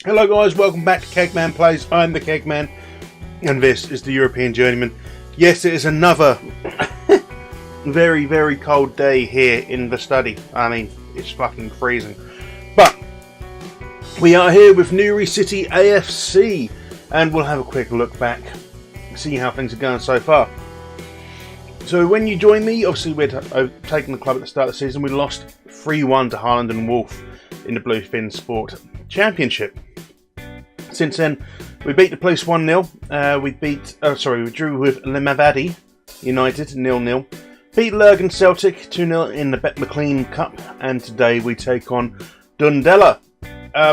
Hello guys, welcome back to Keg Man Plays. I'm the Keg Man, and this is the European Journeyman. Yes, it is another very, very cold day here in the study. I mean, it's fucking freezing. But we are here with Newry City A.F.C, and we'll have a quick look back, see how things are going so far. So when you joined me, obviously we'd taken the club at the start of the season. We lost 3-1 to Harland and Wolf in the Bluefin Sport Championship. Since then, we beat the police 1-0. We drew with Limavady United 0-0. Beat Lurgan Celtic 2-0 in the Bet McLean Cup, and today we take on Dundela.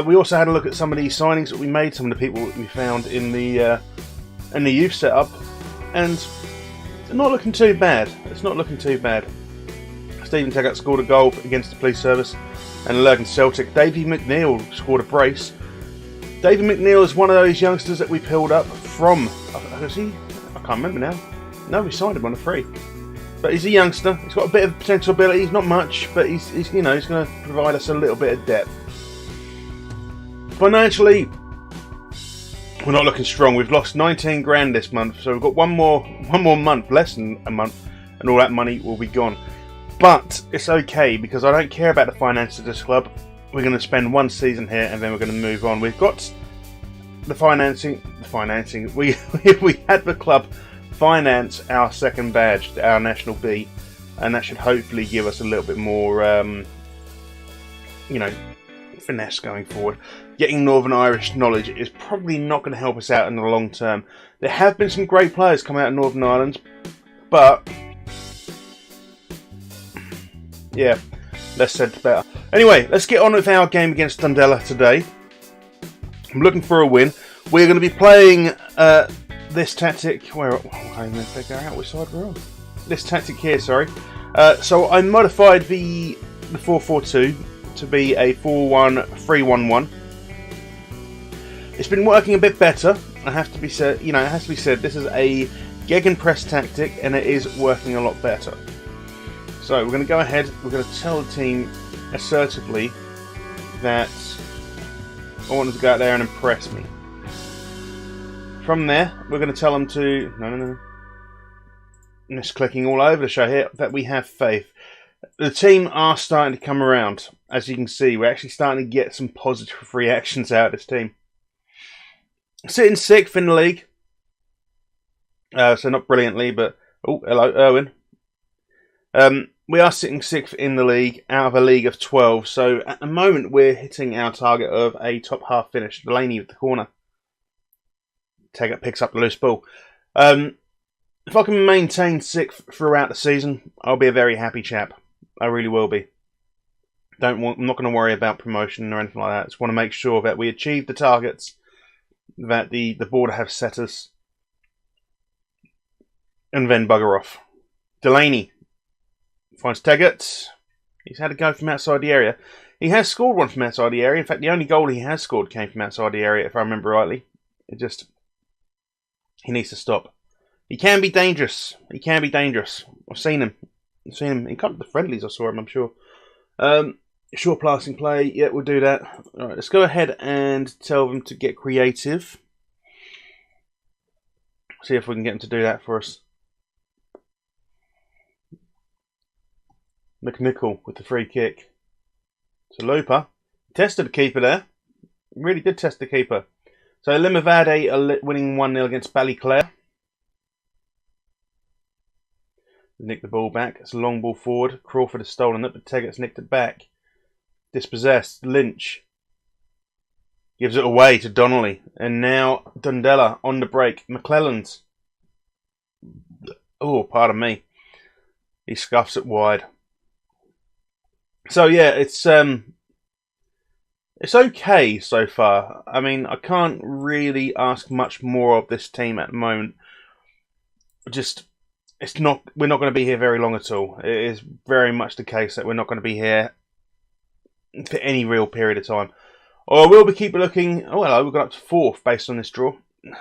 We also had a look at some of the signings that we made, some of the people that we found in the youth setup, and it's not looking too bad. It's not looking too bad. Stephen Taggart scored a goal against the police service and Lurgan Celtic. Davey McNeil scored a brace. David McNeil is one of those youngsters that we peeled up from. Is he? I can't remember now. No, we signed him on a free. But he's a youngster. He's got a bit of potential ability. He's not much, but he's going to provide us a little bit of depth. Financially, we're not looking strong. We've lost 19 grand this month, so we've got one more month, less than a month, and all that money will be gone. But it's okay because I don't care about the finances of this club. We're going to spend one season here and then we're going to move on. We've got the financing. We had the club finance our second badge, our National B, and that should hopefully give us a little bit more, finesse going forward. Getting Northern Irish knowledge is probably not going to help us out in the long term. There have been some great players come out of Northern Ireland, but yeah, less said the better. Anyway, let's get on with our game against Dundela today. I'm looking for a win. We're going to be playing this tactic. Which side we're on? This tactic here, sorry. So I modified the 4-4-2 to be a 4-1-3-1-1. It's been working a bit better. It has to be said. This is a gegenpress tactic, and it is working a lot better. So we're going to go ahead. We're going to tell the team assertively that I want them to go out there and impress me. From there, we're going to tell them to no. I'm just clicking all over the show here that we have faith. The team are starting to come around. As you can see, we're actually starting to get some positive reactions out of this team. Sitting 6th in the league. So not brilliantly, but oh, hello, Erwin. We are sitting 6th in the league out of a league of 12. So at the moment, we're hitting our target of a top half finish. Delaney with the corner. Taggart picks up the loose ball. If I can maintain 6th throughout the season, I'll be a very happy chap. I really will be. I'm not going to worry about promotion or anything like that. I just want to make sure that we achieve the targets that the board have set us. And then bugger off. Delaney finds Taggart. He's had a go from outside the area. He has scored one from outside the area. In fact, the only goal he has scored came from outside the area, if I remember rightly. He needs to stop. He can be dangerous. I've seen him. He come to the friendlies. I saw him, I'm sure. Short passing play. Yeah, we'll do that. All right, let's go ahead and tell them to get creative. See if we can get them to do that for us. McNichol with the free kick. So Looper tested the keeper there. Really did test the keeper. So Limavady are winning 1-0 against Ballyclare. Nick the ball back. It's a long ball forward. Crawford has stolen it, but Taggart's nicked it back. Dispossessed. Lynch gives it away to Donnelly. And now Dundela on the break. McClellan's. Oh, pardon me. He scuffs it wide. So yeah, it's okay so far. I mean, I can't really ask much more of this team at the moment. We're not going to be here very long at all. It is very much the case that we're not going to be here for any real period of time. Or I will keep looking. Oh, hello, we've got up to 4th based on this draw.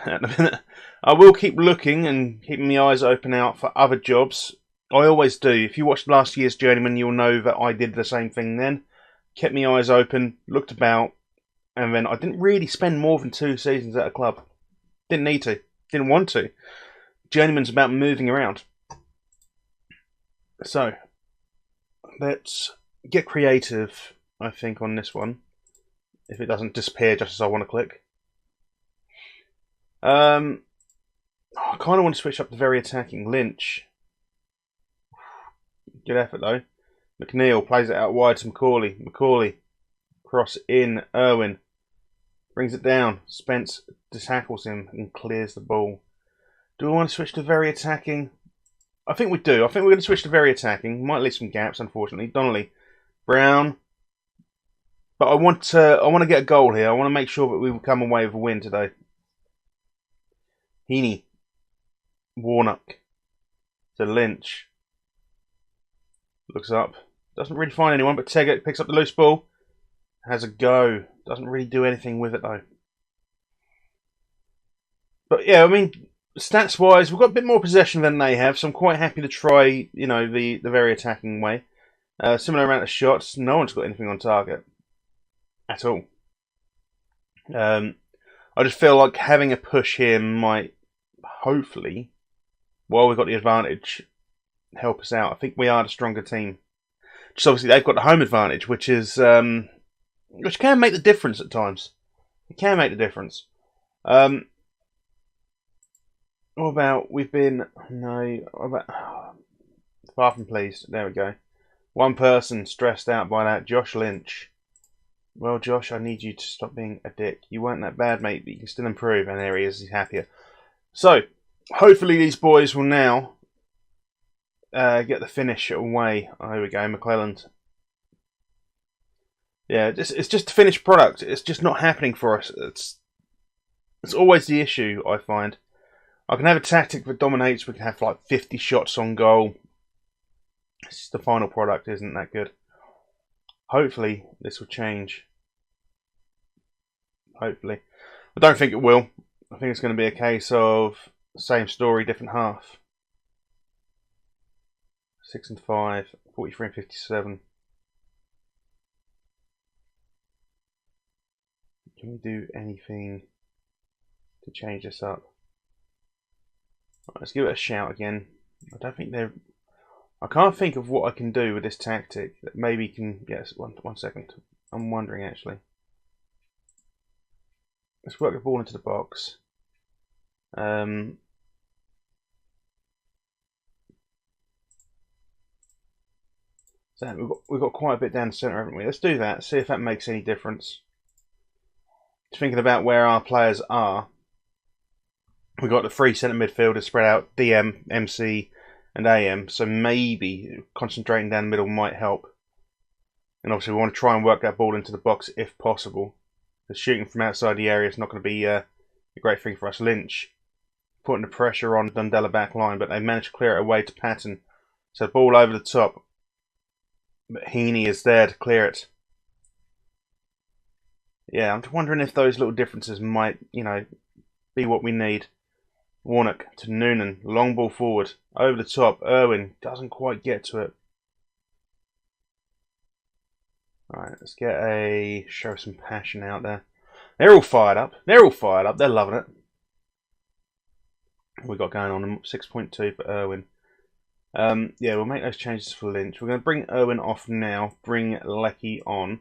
At the minute, I will keep looking and keeping my eyes open out for other jobs. I always do. If you watched last year's Journeyman, you'll know that I did the same thing then. Kept my eyes open, looked about, And then I didn't really spend more than 2 seasons at a club. Didn't need to. Didn't want to. Journeyman's about moving around. So, let's get creative, I think, on this one. If it doesn't disappear just as I want to click. I kind of want to switch up the very attacking. Lynch. Good effort, though. McNeil plays it out wide to Macaulay. Macaulay. Cross in. Irwin. Brings it down. Spence tackles him and clears the ball. Do we want to switch to very attacking? I think we do. I think we're going to switch to very attacking. Might leave some gaps, unfortunately. Donnelly. Brown. But I want to get a goal here. I want to make sure that we come away with a win today. Heaney. Warnock. To Lynch. Looks up. Doesn't really find anyone, but Teggett picks up the loose ball. Has a go. Doesn't really do anything with it, though. But yeah, I mean, stats-wise, we've got a bit more possession than they have, so I'm quite happy to try, you know, the very attacking way. Similar amount of shots. No one's got anything on target. At all. I just feel like having a push here might, hopefully, while we've got the advantage, help us out. I think we are the stronger team. Just obviously they've got the home advantage, which is which can make the difference at times. It can make the difference. What about far from pleased. There we go. One person stressed out by that. Josh Lynch. Well, Josh, I need you to stop being a dick. You weren't that bad, mate, but you can still improve. And there he is. He's happier. So, hopefully these boys will now get the finish away. Oh, here we go, McClelland. Yeah, it's just a finished product. It's just not happening for us. It's always the issue, I find. I can have a tactic that dominates. We can have like 50 shots on goal. It's just the final product isn't that good. Hopefully, this will change. Hopefully. I don't think it will. I think it's going to be a case of same story, different half. 6 and 5, 43 and 57. Can we do anything to change this up? Right, let's give it a shout again. I don't think they're... I can't think of what I can do with this tactic that maybe can... Yes, one second. I'm wondering actually. Let's work the ball into the box. So we've got quite a bit down the centre, haven't we? Let's do that. See if that makes any difference. Just thinking about where our players are. We've got the 3 centre midfielders spread out, DM, MC and AM. So maybe concentrating down the middle might help. And obviously we want to try and work that ball into the box if possible. The shooting from outside the area is not going to be a great thing for us. Lynch putting the pressure on Dundela back line, but they managed to clear it away to Patton. So ball over the top. But Heaney is there to clear it. Yeah, I'm just wondering if those little differences might, you know, be what we need. Warnock to Noonan. Long ball forward. Over the top. Irwin doesn't quite get to it. Alright, let's show some passion out there. They're all fired up. They're all fired up. They're loving it. We got going on 6.2 for Irwin. Yeah, we'll make those changes for Lynch. We're going to bring Irwin off now. Bring Leckie on.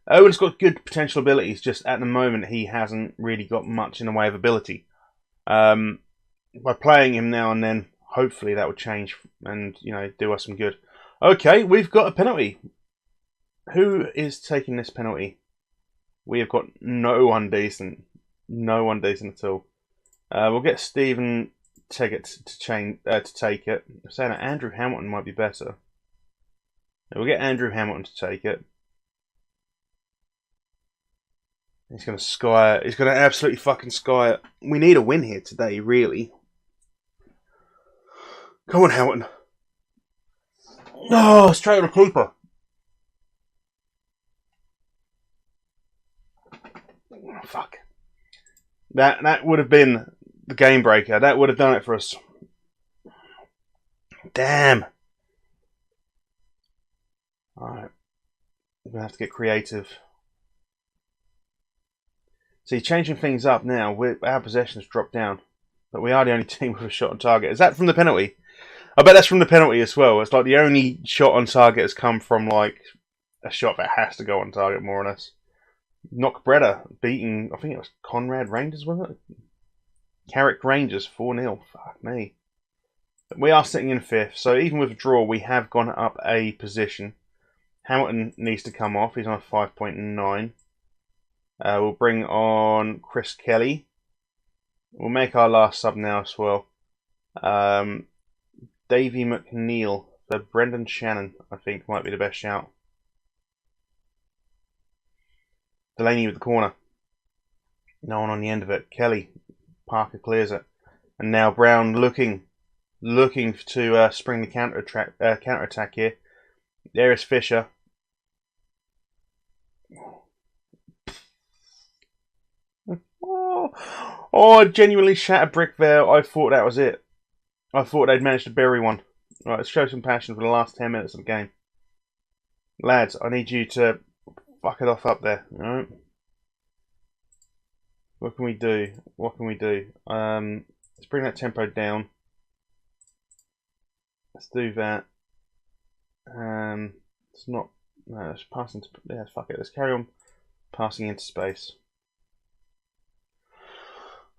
Irwin's got good potential abilities. Just at the moment, he hasn't really got much in the way of ability. By playing him now and then, hopefully that will change and, you know, do us some good. Okay, we've got a penalty. Who is taking this penalty? We have got no one decent. No one decent at all. We'll get Stephen Teggett to take it. I'm saying that Andrew Hamilton might be better. We'll get Andrew Hamilton to take it. He's going to sky it. He's going to absolutely fucking sky it. We need a win here today, really. Come on, Hamilton. Oh, straight on the keeper. Oh, fuck. That would have been the game breaker. That would have done it for us. Damn. Alright. We're going to have to get creative. See, changing things up now, our possessions dropped down. But we are the only team with a shot on target. Is that from the penalty? I bet that's from the penalty as well. It's like the only shot on target has come from like a shot that has to go on target, more or less. Knockbreda beating, I think it was Conrad Rangers, wasn't it? Carrick Rangers 4-0. Fuck me. But we are sitting in 5th, so even with a draw, we have gone up a position. Hamilton needs to come off. He's on 5.9. We'll bring on Chris Kelly. We'll make our last sub now as well. Davey McNeil for Brendan Shannon, I think, might be the best shout. Delaney with the corner. No one on the end of it. Kelly. Parker clears it. And now Brown looking to spring the counter attack here. There is Fisher. Oh, I genuinely shat a brick there. I thought that was it. I thought they'd managed to bury one. Right, let's show some passion for the last 10 minutes of the game. Lads, I need you to fuck it off up there. Alright? What can we do? What can we do? Let's bring that tempo down. Let's do that. It's not... No, let's pass into... Yeah, fuck it. Let's carry on passing into space.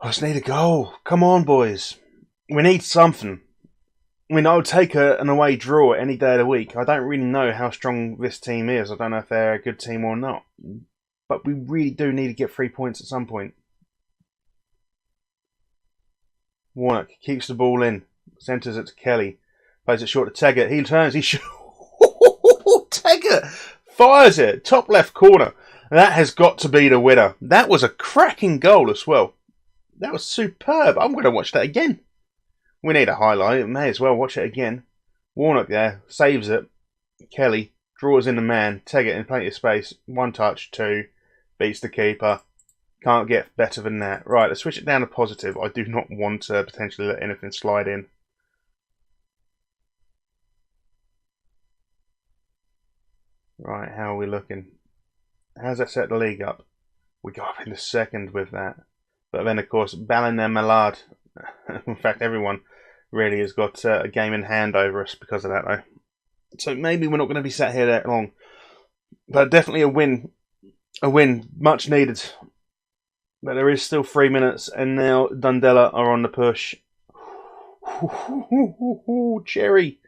I just need a goal. Come on, boys. We need something. I mean, I'll take an away draw any day of the week. I don't really know how strong this team is. I don't know if they're a good team or not. But we really do need to get 3 points at some point. Warnock keeps the ball in. Centres it to Kelly. Plays it short to Taggart. He turns. He shoots. Taggart fires it. Top left corner. That has got to be the winner. That was a cracking goal as well. That was superb. I'm going to watch that again. We need a highlight. May as well watch it again. Warnock there. Saves it. Kelly draws in the man. Taggart in plenty of space. 1 touch. 2. Beats the keeper. Can't get better than that. Right, let's switch it down to positive. I do not want to potentially let anything slide in. Right, how are we looking? How's that set the league up? We got up in the 2nd with that. But then, of course, Ballin and Millard. In fact, everyone really has got a game in hand over us because of that, though. So maybe we're not going to be sat here that long. But definitely a win. A win. Much needed. But there is still 3 minutes. And now Dundela are on the push. Cherry.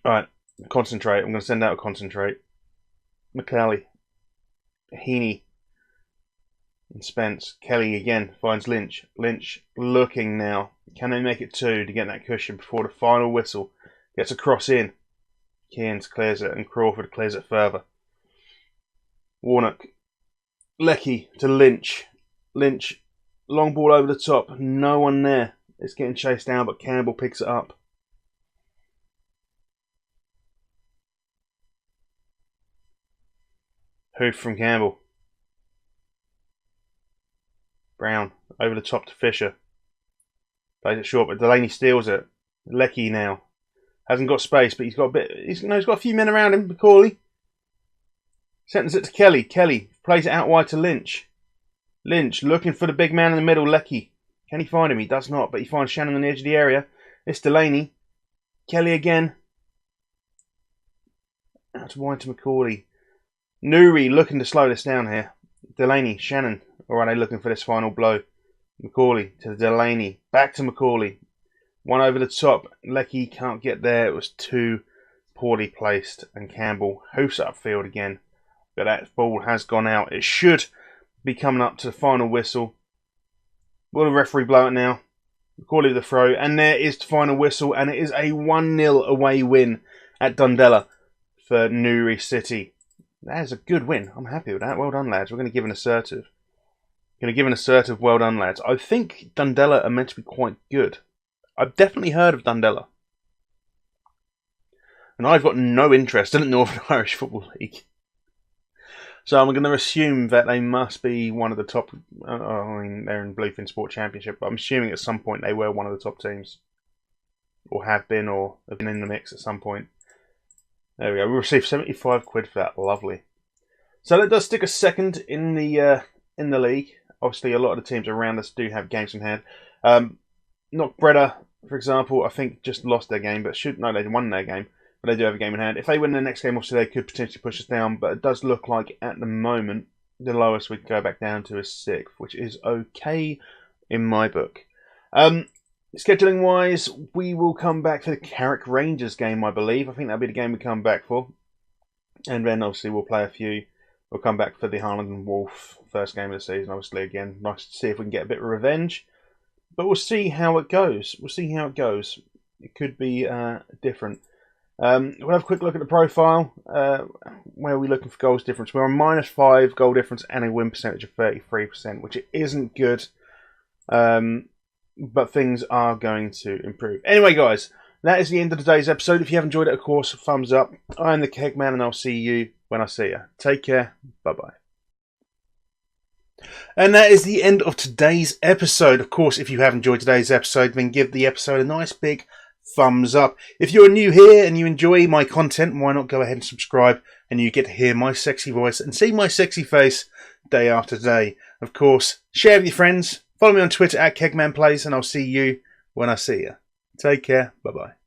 Alright. Concentrate. I'm going to send out a concentrate. McCallie. Heaney. And Spence. Kelly again finds Lynch. Lynch looking now. Can they make it 2 to get that cushion before the final whistle? Gets a cross in. Kearns clears it and Crawford clears it further. Warnock. Leckie to Lynch. Lynch. Long ball over the top. No one there. It's getting chased down, but Campbell picks it up. Hoof from Campbell. Brown over the top to Fisher. Plays it short, but Delaney steals it. Leckie now. Hasn't got space, but he's got a bit. He's got a few men around him. McCauley. Sends it to Kelly. Kelly plays it out wide to Lynch. Lynch looking for the big man in the middle, Leckie. Can he find him? He does not, but he finds Shannon on the edge of the area. It's Delaney. Kelly again. Out wide to McCauley. Newry looking to slow this down here. Delaney, Shannon. Or are they looking for this final blow? McCauley to Delaney. Back to McCauley. One over the top. Leckie can't get there. It was too poorly placed. And Campbell hoofs upfield again. But that ball has gone out. It should be coming up to the final whistle. Will the referee blow it now? McCauley the throw. And there is the final whistle. And it is a 1-0 away win at Dundela for Newry City. That is a good win. I'm happy with that. Well done, lads. We're going to give an assertive. Well done, lads. I think Dundela are meant to be quite good. I've definitely heard of Dundela. And I've got no interest in the Northern Irish Football League. So I'm going to assume that they must be one of the top... I mean, they're in Bluefin Sport Championship, but I'm assuming at some point they were one of the top teams. Or have been in the mix at some point. There we go. We received 75 quid for that. Lovely. So that does stick us second in the league. Obviously, a lot of the teams around us do have games in hand. Not Breda, for example, I think just lost their game, but they won their game, but they do have a game in hand. If they win their next game, obviously they could potentially push us down, but it does look like at the moment the lowest we can go back down to is 6th, which is okay in my book. Scheduling wise, we will come back for the Carrick Rangers game, I believe. I think that'll be the game we come back for. And then obviously we'll play a few. We'll come back for the Harland and Wolf first game of the season. Obviously, again, nice to see if we can get a bit of revenge. But we'll see how it goes. It could be different. We'll have a quick look at the profile. Where are we looking for goals difference? We're on -5 goal difference and a win percentage of 33%, which isn't good. But things are going to improve. Anyway, guys, that is the end of today's episode. If you have enjoyed it, of course, thumbs up. I'm the Keg Man, and I'll see you when I see you. Take care. Bye-bye. And that is the end of today's episode. Of course, if you have enjoyed today's episode, then give the episode a nice big thumbs up. If you're new here and you enjoy my content, why not go ahead and subscribe, and you get to hear my sexy voice and see my sexy face day after day. Of course, share with your friends. Follow me on Twitter at Keg Man Plays, and I'll see you when I see you. Take care. Bye-bye.